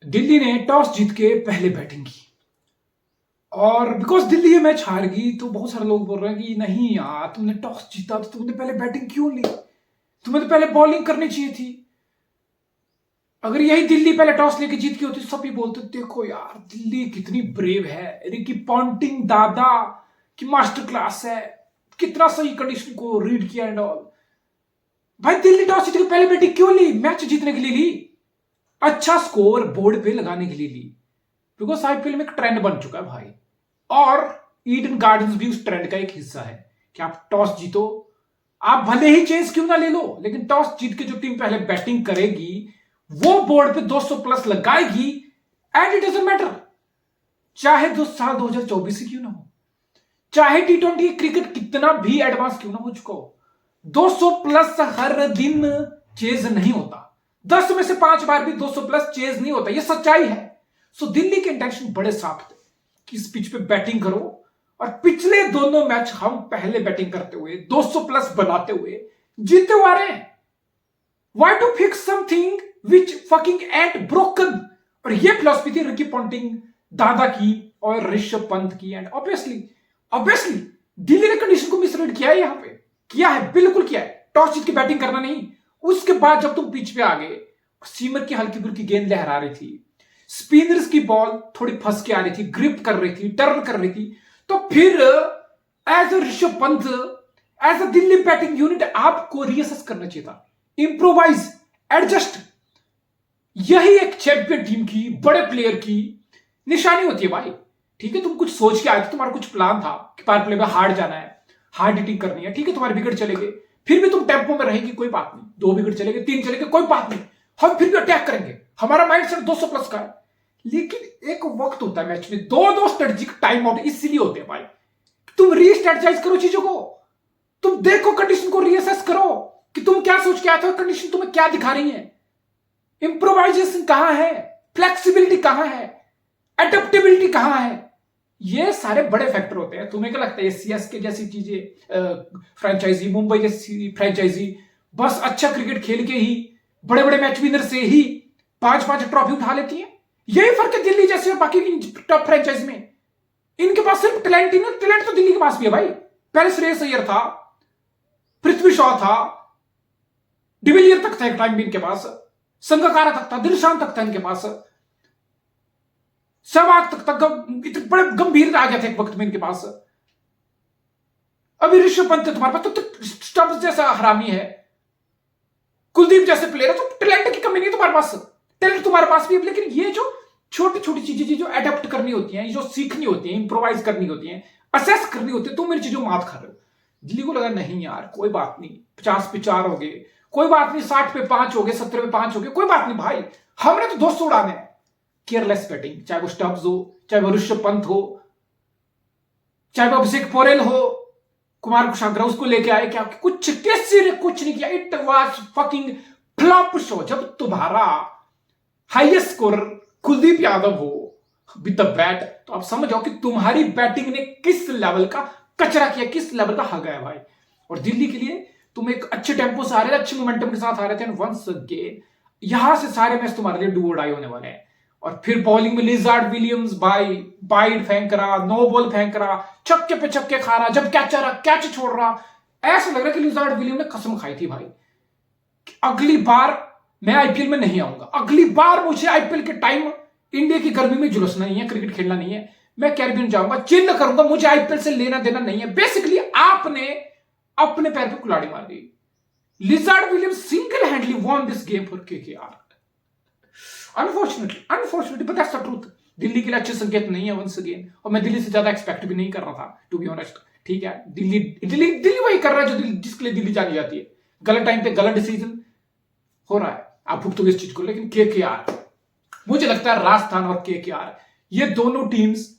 दिल्ली ने टॉस जीत के पहले बैटिंग की और बिकॉज दिल्ली ये मैच हार गई तो बहुत सारे लोग बोल रहे हैं कि नहीं यार तुमने टॉस जीता तो तुमने पहले बैटिंग क्यों ली, तुम्हें तो पहले बॉलिंग करनी चाहिए थी। अगर यही दिल्ली पहले टॉस लेके जीत गई होती तो सब ये बोलते देखो यार दिल्ली कितनी ब्रेव है, रिकी पॉन्टिंग दादा की मास्टर क्लास है, कितना सही कंडीशन को रीड किया एंड ऑल। भाई दिल्ली टॉस जीत के पहले बैटिंग क्यों ली? मैच जीतने के लिए ली, अच्छा स्कोर बोर्ड पे लगाने के लिए ली। बिकॉज आईपीएल में एक ट्रेंड बन चुका है भाई, और ईडन गार्डन्स भी उस ट्रेंड का एक हिस्सा है कि आप टॉस जीतो, आप भले ही चेंज क्यों ना ले लो, लेकिन टॉस जीत के जो टीम पहले बैटिंग करेगी वो बोर्ड पे 200 प्लस लगाएगी एंड इट डजंट मैटर, चाहे साल 2024 ही क्यों ना हो, चाहे टी20 क्रिकेट कितना भी एडवांस क्यों ना हो चुका हो, 200 प्लस हर दिन चेज नहीं होता। 10 में से 5 बार भी 200 प्लस चेज नहीं होता, ये सच्चाई है। सो दिल्ली के इंटेंशन बड़े साफ थे कि इस पिच पे बैटिंग करो, और पिछले दोनों मैच हम पहले बैटिंग करते हुए 200 प्लस बनाते हुए जीते हुए आ रहे हैं। Why to fix something which fucking and broken? और ये फिलॉसफी थी रिकी पॉन्टिंग दादा की और ऋषभ पंत की, एंड ऑब्वियसली दिल्ली ने कंडीशन को मिसरीड किया है, यहां पे किया है, बिल्कुल किया है। टॉस जीत के बैटिंग करना नहीं, उसके बाद जब तुम पिच पे आ गए, सीमर की हल्की फुल्की गेंद लहरा रही थी, स्पिनर्स की बॉल थोड़ी फंस के आ रही थी, ग्रिप कर रही थी, टर्न कर रही थी, तो फिर as a Rishabh Pant, as a Delhi batting unit आपको रीअसेस करना चाहिए था, इंप्रोवाइज, एडजस्ट। यही एक चैंपियन टीम की, बड़े प्लेयर की निशानी होती है भाई। ठीक है, तुम कुछ सोच के आए थे, तुम्हारा कुछ प्लान था कि पावर प्ले में हार्ड जाना है, हार्ड हिटिंग करनी है, ठीक है, तुम्हारे विकेट चले गए, फिर भी तुम टेम्पो में रहेगी, कोई बात नहीं, 2 विकेट चले गए, 3 चले गए, कोई बात नहीं, हम फिर भी अटैक करेंगे, हमारा माइंडसेट 200 प्लस का है। लेकिन एक वक्त होता है मैच में, दो स्ट्रेटेजिक टाइम आउट इसलिए होते हैं भाई, तुम रीस्ट्रेटजाइज करो चीजों को, तुम देखो कंडीशन को, रीअसेस करो कि तुम क्या सोच के आए थे, कंडीशन तुम्हें क्या दिखा रही है, इंप्रोवाइजेशन कहां है, फ्लेक्सिबिलिटी कहां है, एडेप्टेबिलिटी कहां है। ये सारे बड़े फैक्टर होते हैं। तुम्हें क्या लगता है सीएसके जैसी चीजें, फ्रेंचाइजी, मुंबई जैसी फ्रेंचाइजी बस अच्छा क्रिकेट खेल के ही, बड़े बड़े मैच विनर से ही 5-5 ट्रॉफी उठा लेती है? यही फर्क है दिल्ली जैसे और बाकी टॉप फ्रेंचाइज में। इनके पास सिर्फ टैलेंट ही नहीं, टैलेंट तो दिल्ली के पास भी है भाई। पहले श्रेयस अय्यर था, पृथ्वी शॉ था, डिविलियर तक था एक टाइम भी इनके पास, संगकारा तक था, दिलशान तक था इनके पास, सहवाग तक इतने बड़े गंभीर आ गए थे एक वक्त में इनके पास। अभी ऋषभ पंत है तुम्हारे पास, तो स्टब्स जैसा हरामी है, कुलदीप जैसे प्लेयर है, तो टैलेंट की कमी नहीं तुम्हारे पास, टैलेंट तुम्हारे पास भी है। लेकिन ये जो छोटी छोटी चीजें जो अडेप्ट करनी होती हैं, जो सीखनी होती है, इंप्रोवाइज करनी होती है, असेस करनी होती है, तुम इन चीजों मात खा रहे हो। दिल्ली को लगा नहीं यार कोई बात नहीं, 50 पे 4 हो गए, कोई बात नहीं, 60 पे 5 हो गए, 70 पे 5 हो गए, कोई बात नहीं भाई, हमने तो 200 उड़ाने हैं। केयरलेस बैटिंग, चाहे वो स्टब्स हो, चाहे वो ऋषभ पंत हो, चाहे वो अभिषेक पोरेल हो, कुमार कुशाग्रा उसको लेके आए, क्या कुछ किसी ने कुछ नहीं किया। It was fucking flop show. जब तुम्हारा हाईएस्ट स्कोरर कुलदीप यादव हो विद द बैट, तो आप समझ जाओ कि तुम्हारी बैटिंग ने किस लेवल का कचरा किया, किस लेवल का हग है भाई। और दिल्ली के लिए तुम एक अच्छे टेम्पो से आ रहे थे, अच्छे मोमेंटम के साथ आ रहे थे, एंड वंस अगेन यहां से सारे मैच तुम्हारे लिए डू और डाई होने वाले हैं। और फिर बॉलिंग में लिजार्ड विलियम्स भाई वाइड फेंक रहा, नो बॉल फेंक रहा, छक्के पे छक्के खा रहा, जब कैच आ रहा कैच छोड़ रहा, ऐसा लग रहा है कि लिजार्ड विलियम ने कसम खाई थी भाई, अगली बार मैं आईपीएल में नहीं आऊंगा, अगली बार मुझे आईपीएल के टाइम इंडिया की गर्मी में झुलसना नहीं है, क्रिकेट खेलना नहीं है, मैं कैरिबियन जाऊंगा, चिल करूंगा, मुझे आईपीएल से लेना देना नहीं है। बेसिकली आपने अपने पैर पे कुल्हाड़ी मार दी। Lizaad Williams single handedly won this game for KKR. Unfortunately but that's the truth. Delhi के लिए अच्छे संकेत नहीं है वंस अगेन, और मैं दिल्ली से ज्यादा एक्सपेक्ट भी नहीं कर रहा था टू बी ऑनेस्ट। ठीक है, दिल्ली वही कर रहा है जो जिसके लिए दिल्ली जानी जाती है, गलत टाइम पे गलत डिसीजन हो रहा है, आप भुगतोगे इस चीज को। लेकिन केकेआर, मुझे लगता है राजस्थान और केकेआर, ये दोनों टीम्स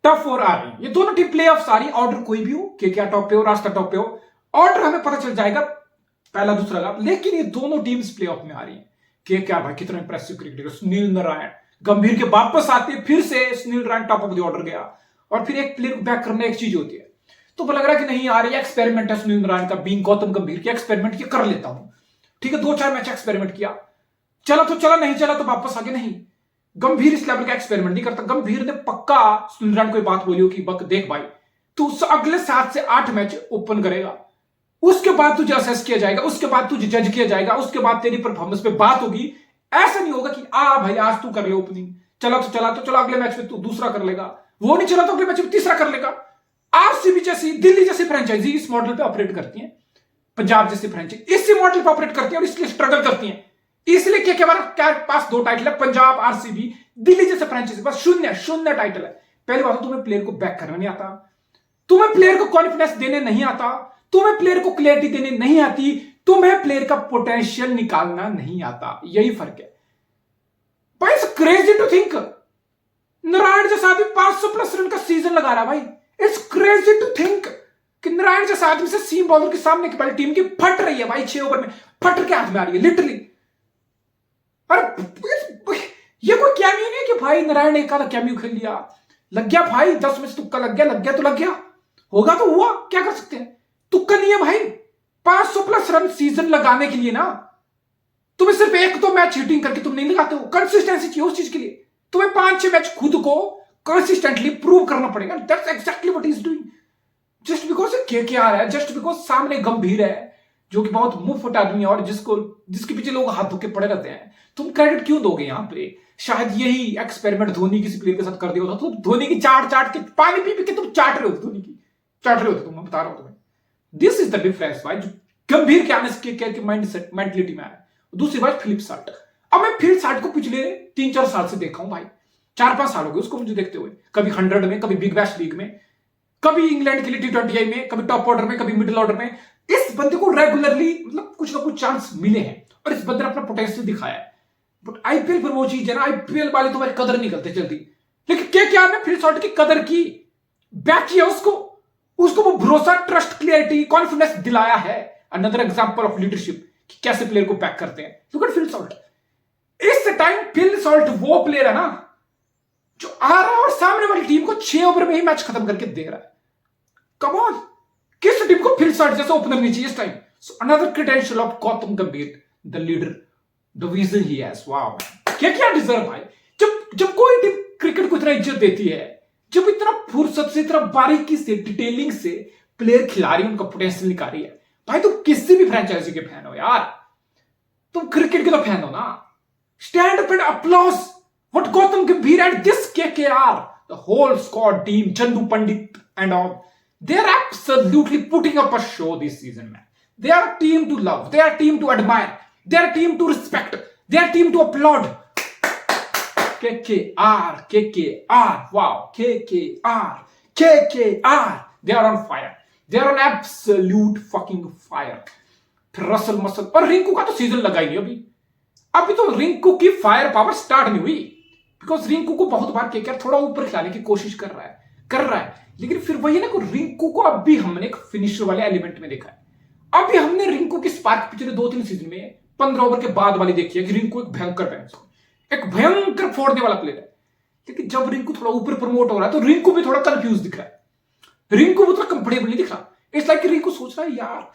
टफ और आ रही है, ये दोनों टीम प्ले ऑफ आ रही है। ऑर्डर कोई भी हो, केकेआर टॉप पे हो, राजस्थान टॉप पे हो, ऑर्डर हमें पता चल जाएगा पहला दूसरा का, लेकिन ये दोनों टीम्स प्ले ऑफ में आ रही है। केकेआर भाई कितना इंप्रेसिव क्रिकेटर, सुनील नारायण गंभीर के वापस आते, फिर से Sunil Narayan top of the order गया, और फिर एक प्लेयर बैक करना एक चीज होती है। तो लग रहा है कि नहीं यार ये एक्सपेरिमेंट है सुनील नारायण का, बीइंग गौतम गंभीर के एक्सपेरिमेंट ये कर लेता हूं। ठीक है, 2-4 मैच एक्सपेरिमेंट किया, चला तो चला, नहीं चला तो वापस आगे। नहीं, गंभीर इस लेवल का एक्सपेरिमेंट नहीं करता। गंभीर ने पक्का सुनील को बात बोली हो कि बक देख भाई, तू अगले 7 से 8 मैच ओपन करेगा, उसके बाद तुझे असेस किया जाएगा, उसके बाद तुझे जज किया जाएगा, उसके बाद तेरी परफॉर्मेंस पे बात होगी। ऐसा नहीं होगा कि भाई आज तू कर ले ओपनिंग, चला तो चलो अगले मैच में तू दूसरा कर लेगा, वो नहीं चला तो अगले मैच में तीसरा कर लेगा। आरसीबी जैसी, दिल्ली जैसी फ्रेंचाइजी इस मॉडल पे ऑपरेट करती है, पंजाब जैसी फ्रेंचाइजी इसी मॉडल पे ऑपरेट करती है और इसलिए स्ट्रगल करती है। इसलिए क्या पास 2 टाइटल है, पंजाब आरसीबी, दिल्ली जैसे फ्रेंचाइजी बस शून्य टाइटल है। पहली बात तो तुम्हें प्लेयर को बैक करना नहीं आता, तुम्हें प्लेयर को कॉन्फिडेंस देने नहीं आता, तुम्हें प्लेयर को क्लैरिटी देने नहीं आती, तुम्हें प्लेयर का पोटेंशियल निकालना नहीं आता। यही फर्क है भाई। It's crazy to think Narayan जैसा आदमी 500+ रन का सीजन लगा रहा है भाई। इट्स क्रेजी टू थिंक कि नारायण जैसा आदमी से सीम बॉलर के सामने की वाली टीम की फट रही है भाई, 6 ओवर में फट के हाथ में आ रही है लिटरली। अरे ये कोई कैमियो नहीं है कि भाई नारायण ने एक आधा कैमियो खेल लिया, लग गया भाई 10 में से तुक्का लग गया तो लग गया, होगा तो हुआ, क्या कर सकते हैं। तुक्का नहीं है भाई, 500+ रन सीजन लगाने के लिए ना तुम्हें सिर्फ 1-2 मैच हिटिंग करके तुम नहीं लगाते हो। कंसिस्टेंसी चाहिए उस चीज के लिए, तुम्हें 5-6 मैच खुद को कंसिस्टेंटली प्रूव करना पड़ेगा। That's exactly what he is doing. Just because KKR है, जस्ट बिकॉज सामने गंभीर है जो कि बहुत मुफ्त आदमी है और जिसके पीछे लोग हाथ धोके पड़े रहते हैं, तुम क्रेडिट क्यों दोगे यहां पे। शायद यही एक्सपेरिमेंट धोनी किसी प्लेयर के साथ कर दिया होता तो धोनी की चाट के पानी पी के तुम चाट रहे हो, धोनी की चाट रहे हो तुम, मैं बता रहा हूं तुम्हें। दिस इज द डिफरेंस भाई, जो गंभीर के आने के मेंटलिटी में आया। दूसरी बात फिलिप साल्ट। अब मैं फिलिप साल्ट को पिछले 3-4 साल से देखा हूं भाई, 4-5 साल हो गए उसको मुझे देखते हुए, कभी 100 में, कभी बिग बैश लीग में, कभी इंग्लैंड के लिए T20 में, कभी टॉप ऑर्डर में, कभी मिडिल ऑर्डर में। इस बंदे को रेगुलरली मतलब कुछ ना कुछ चांस मिले हैं और इस बंदे ने अपना पोटेंशियल दिखाया है। बट आईपीएल पर वो चीज है ना, आईपीएल वाले तुम्हारी कदर नहीं करते जल्दी, लेकिन क्या ने फिलिप साल्ट की कदर की, बैक किया उसको वो भरोसा, ट्रस्ट, क्लियरिटी, कॉन्फिडेंस दिलाया है। अनदर एग्जांपल ऑफ लीडरशिप कि कैसे प्लेयर को बैक करते हैं। Look at Philip Salt. इस टाइम फिलिप साल्ट वो प्लेयर है ना जो आ रहा है और सामने वाली टीम को 6 ओवर में ही मैच खत्म करके दे रहा है। कम ऑन, किस टीम को फिलिप साल्ट जैसा ओपनर नहीं चाहिए इस time. So another credential of Gautam Gambhir, the leader, the vision he has. Wow, क्या डिजर्व भाई। जब कोई टीम क्रिकेट को इतना इज्जत देती है, जब इतना फुर्सत से, इतना बारीकी से, डिटेलिंग से प्लेयर खिला रही है, उनका पोटेंशियल निकाल रही है भाई, तुम किसी भी फ्रेंचाइजी के फैन हो यार, तुम क्रिकेट के तो फैन हो ना, stand up and applause what Gautam Gambhir and this KKR, the whole squad team, Chandu Pandit and all, they are absolutely putting up a show this season, man. They are a team to love, they are a team to admire, they are a team to respect, they are a team to applaud. KKR, wow, KKR, they are on fire, they are on absolute fucking fire. फिर Russell muscle और रिंकू का तो season लगा ही नहीं अभी तो रिंकू की fire power start नहीं हुई, बिकॉज रिंकू को बहुत बार केकेआर थोड़ा ऊपर खिलाने की कोशिश कर रहा है, लेकिन फिर वही ना, रिंकू को अब भी हमने एक फिनिशर वाले एलिमेंट में देखा है। अभी हमने रिंकू की स्पार्क पिछले 2-3 सीजन में 15 ओवर के बाद वाली देखी है कि रिंकू एक भयंकर फोड़ने वाला प्लेयर है। लेकिन जब रिंकू थोड़ा ऊपर प्रमोट हो रहा है तो रिंकू भी थोड़ा कंफ्यूज दिख रहा है, रिंकू उतना कंफर्टेबल नहीं दिख रहा। इट्स लाइक रिंकू सोच रहा है यार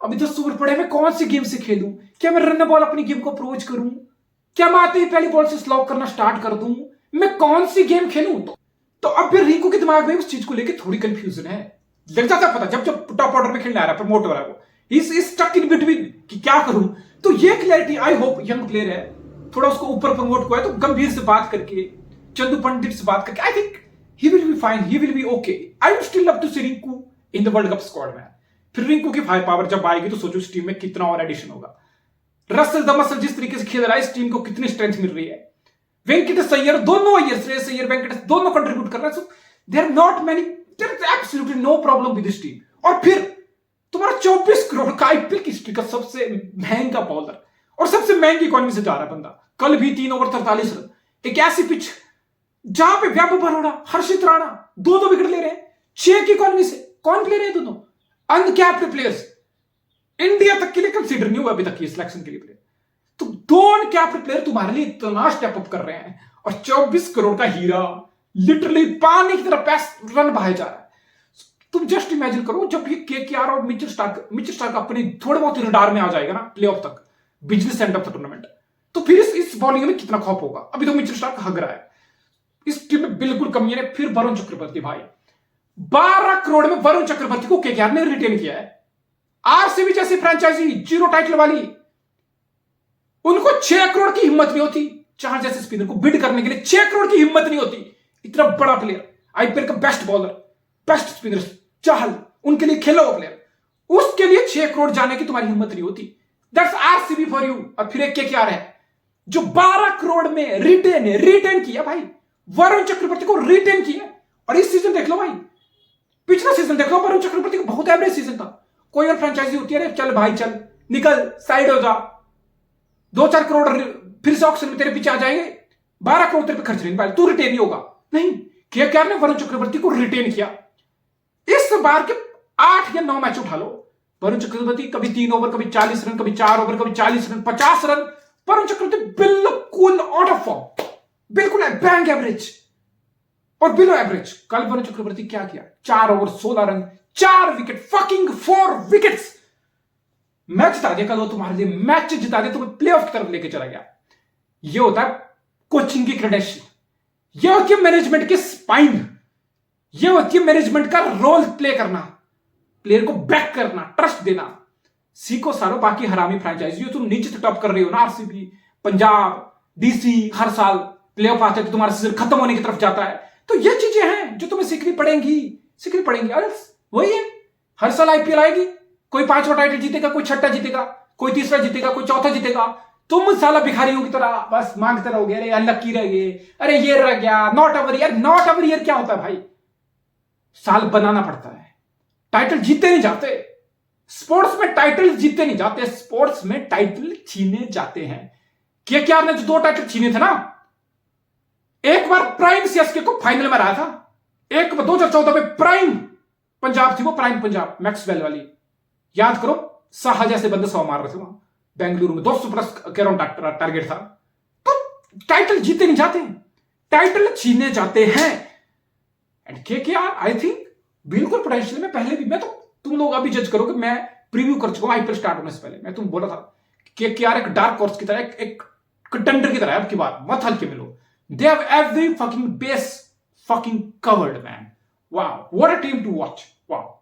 अभी 10 ओवर पड़े, मैं कौन सी गेम से खेलूं, क्या मैं रन बॉल अपनी गेम को अप्रोच करूं, क्या मैं आते ही पहली बॉल से स्लॉग करना स्टार्ट कर दूं, मैं कौन सी गेम खेलूं। तो अब फिर रिंकू के दिमाग में उस चीज को लेके थोड़ी कंफ्यूजन है, लग जाता पता जब टॉप ऑर्डर में खेलने आ रहा है, प्रमोट हो रहा है, वो इज स्टक इन बिटवीन कि क्या करूं। तो ये clarity, I hope young player है, थोड़ा उसको ऊपर प्रमोट हुआ है तो गंभीर से बात करके, चंदू पंडित से बात करके, I think he will be fine, he will be okay. I would still love to see Rinku in the world cup squad में। फिर रिंकू की फायर पावर जब आएगी तो सोचो इस टीम में कितना और एडिशन होगा। रसल द मसल जिस तरीके से खेल रहा है, इस टीम को कितनी स्ट्रेंथ मिल रही है। वेंकटेश अय्यर, दोनों अय्यर, श्रेयस अय्यर, वेंकटेश दोनों कंट्रीब्यूट कर रहे हैं। So there not many, there is absolutely no problem with this team. और फिर तुम्हारा 24 करोड़ का आईपीएल की हिस्ट्री का सबसे महंगा बॉलर और सबसे महंगी इकोनॉमी से जा रहा है बंदा, कल भी 3 ओवर 43 रन, एक ऐसी पिच जहां पे वैभव बरोड़ा, हर्षित राणा 2-2 विकेट ले रहे हैं 6 की इकोनॉमी से। कौन प्लेयर है दोनों? अनकैप्ड प्लेयर्स, इंडिया तक के लिए कंसीडर नहीं हुआ अभी तक ये सिलेक्शन के लिए प्लेयर। तो 2 अनकैप्ड प्लेयर तुम्हारे लिए इतना स्टेप अप कर रहे हैं और 24 करोड़ का हीरा लिटरली पानी की तरह पैस रन बहाए जा रहा है। तुम जस्ट इमेजिन करो जब ये केकेआर और मिचेल स्टार्क अपने थोड़े बहुत रडार में आ जाएगा ना प्लेऑफ तक, business end of the tournament, तो फिर इस बॉलिंग में कितना खौफ होगा। अभी तो मिचेल स्टार्क हग रहा है, इस टीम में बिल्कुल कमी है। फिर वरुण चक्रवर्ती भाई, 12 करोड़ में वरुण चक्रवर्ती को केकेआर ने रिटेन किया है। आरसीबी जैसी फ्रेंचाइजी, 0 टाइटल वाली, उनको 6 करोड़ की हिम्मत नहीं होती चाहल जैसे स्पिनर को बिड करने के लिए। 6 करोड़ की हिम्मत नहीं होती। इतना बड़ा प्लेयर, आईपीएल का बेस्ट बॉलर, बेस्ट स्पिनर चाहल, उनके लिए खेला हुआ प्लेयर, उसके लिए 6 करोड़ जाने की तुम्हारी हिम्मत नहीं होती। That's RCB for you. और फिर एक केकेआर है जो 12 करोड़ में रिटेन किया भाई, वरुण चक्रवर्ती को रिटेन किया। और इस सीजन देख लो भाई, पिछला सीजन देख लो, वरुण चक्रवर्ती का बहुत एवरेज सीजन था। कोई और फ्रेंचाइजी होती है, चल भाई चल, निकल, साइड हो जा, 2-4 करोड़ फिर से ऑक्शन में तेरे पीछे आ जाएंगे, 12 करोड़ तेरे पे खर्च नहीं पाए, तू रिटेन नहीं होगा। नहीं, केकेआर ने वरुण चक्रवर्ती को रिटेन किया। इस बार के 8 या 9 मैच उठा लो, वरुण चक्रवर्ती कभी 3 ओवर, कभी 40 रन, कभी 4 ओवर, कभी 40 रन, 50 रन। वरुण चक्रवर्ती बिल्कुल आउट ऑफ फॉर्म, बिल्कुल बैंक एवरेज और बिलो एवरेज। कल वरुण चक्रवर्ती क्या किया? 4 over 16 run, 4 wicket, fucking 4 wickets. Match जिता दिया कल वो तुम्हारे लिए, मैच जिता दिया, तुम्हें प्लेऑफ की तरफ लेके चला गया। ये होता है कोचिंग की क्रेडेंशियल, ये होती है मैनेजमेंट की स्पाइन, ये होती है मैनेजमेंट का रोल प्ले करना, प्लेयर को बैक करना, ट्रस्ट देना। सीखो सारो बाकी हरामी फ्रेंचाइजी जो तुम नीचे से टॉप कर रही हो ना, आरसीबी, पंजाब, डीसी, हर साल प्लेऑफ आते हैं तो तुम्हारा सीजन खत्म होने की तरफ जाता है। तो ये चीजें हैं जो तुम्हें सीखनी पड़ेंगी। अरे वही है, हर साल आईपीएल आएगी, कोई 5वां टाइटल जीतेगा, कोई 6ठा जीतेगा, कोई 3रा जीतेगा, कोई 4था जीतेगा। तुम साला भिखारियों की तरह बस मांगते रहोगे, अरे अनलक्की रह गए, अरे ये रह गया, not our year. Not our year क्या होता है भाई? साल बनाना पड़ता है, टाइटल जीते नहीं जाते। स्पोर्ट्स में टाइटल जीते नहीं जाते, स्पोर्ट्स में टाइटल छीने जाते हैं। केकेआर ने जो 2 टाइटल छीने थे ना, एक बार प्राइम सीएसके को फाइनल में रहा था, एक 2014 में प्राइम पंजाब थी, वो प्राइम पंजाब मैक्सवेल वाली, याद करो, साहा जैसे बंदे 100 मार रहे थे वहां बेंगलुरु में, 200 प्लस कैरोन टारगेट था। तो टाइटल जीते नहीं जाते, टाइटल छीने जाते हैं। एंड केकेआर आई थिंक बिल्कुल पोटेंशियल में पहले भी, मैं तो, तुम लोग अभी जज करो कि मैं प्रीव्यू कर चुका हूं आईपीएल स्टार्ट होने से पहले, मैं तुम बोला था केकेआर एक डार्क हॉर्स की तरह, एक कंटेंडर की तरह है। अब की बार मत हल्के में लो, they have every fucking base fucking covered man. Wow, what a team to watch, wow.